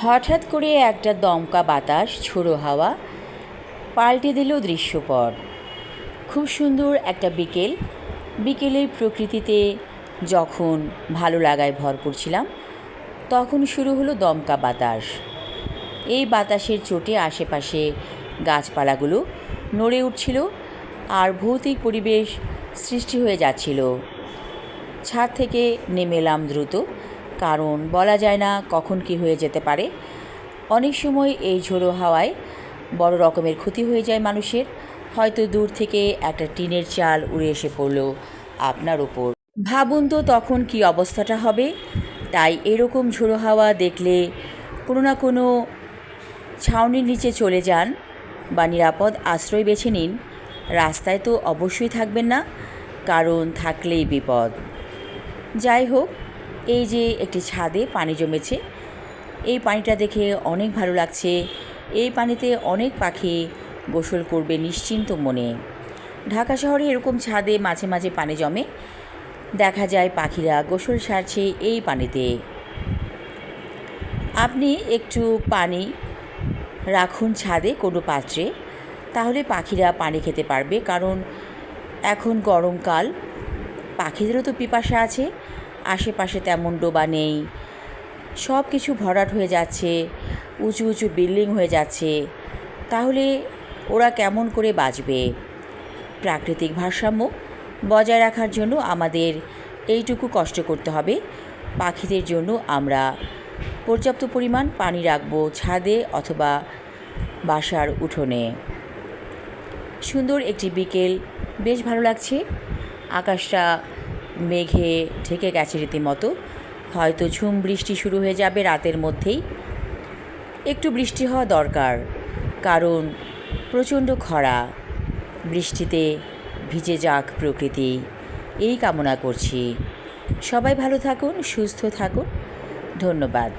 হঠাৎ করে একটা দমকা বাতাস ঝোড়ো হাওয়া পাল্টে দিল দৃশ্যপট। খুব সুন্দর একটা বিকেলের প্রকৃতিতে যখন ভালো লাগায় ভরপুর ছিলাম, তখন শুরু হলো দমকা বাতাস। এই বাতাসের চোটে আশেপাশে গাছপালাগুলো নড়ে উঠছিল আর ভৌতিক পরিবেশ সৃষ্টি হয়ে যাচ্ছিল। ছাদ থেকে নেমে এলাম দ্রুত, কারণ বলা যায় না কখন কি হয়ে যেতে পারে। অনেক সময় এই ঝোড়ো হাওয়ায় বড় রকমের ক্ষতি হয়ে যায় মানুষের। হয়তো দূর থেকে একটা টিনের চাল উড়ে এসে পড়ল আপনার ওপর। ভাবুন তো তখন কি অবস্থাটা হবে। তাই এরকম ঝোড়ো হাওয়া দেখলে কোনো না কোনো ছাউনির নিচে চলে যান বা নিরাপদ আশ্রয় বেছে নিন। রাস্তায় তো অবশ্যই থাকবেন না, কারণ থাকলেই বিপদ। যাই হোক, এই যে একটি ছাদে পানি জমেছে, এই পানিটা দেখে অনেক ভালো লাগছে। এই পানিতে অনেক পাখি গোসল করবে নিশ্চিন্ত মনে। ঢাকা শহরে এরকম ছাদে মাঝে মাঝে পানি জমে, দেখা যায় পাখিরা গোসল সারছে এই পানিতে। আপনি একটু পানি রাখুন ছাদে কোনো পাত্রে, তাহলে পাখিরা পানি খেতে পারবে। কারণ এখন গরমকাল, পাখিদেরও তো পিপাসা আছে। আশেপাশে তেমন ডোবা নেই, সব কিছু ভরাট হয়ে যাচ্ছে, উঁচু উঁচু বিল্ডিং হয়ে যাচ্ছে। তাহলে ওরা কেমন করে বাঁচবে? প্রাকৃতিক ভারসাম্য বজায় রাখার জন্য আমাদের এইটুকু কষ্ট করতে হবে। পাখিদের জন্য আমরা পর্যাপ্ত পরিমাণ পানি রাখবো ছাদে অথবা বাসার উঠোনে। সুন্দর একটি বিকেল, বেশ ভালো লাগছে। আকাশটা মেঘে ঢেকে গেছে রীতিমতো। হয়তো ঝুম বৃষ্টি শুরু হয়ে যাবে রাতের মধ্যেই। একটু বৃষ্টি হওয়া দরকার, কারণ প্রচণ্ড খরা। বৃষ্টিতে ভিজে যাক প্রকৃতি, এই কামনা করছি। সবাই ভালো থাকুন, সুস্থ থাকুন। ধন্যবাদ।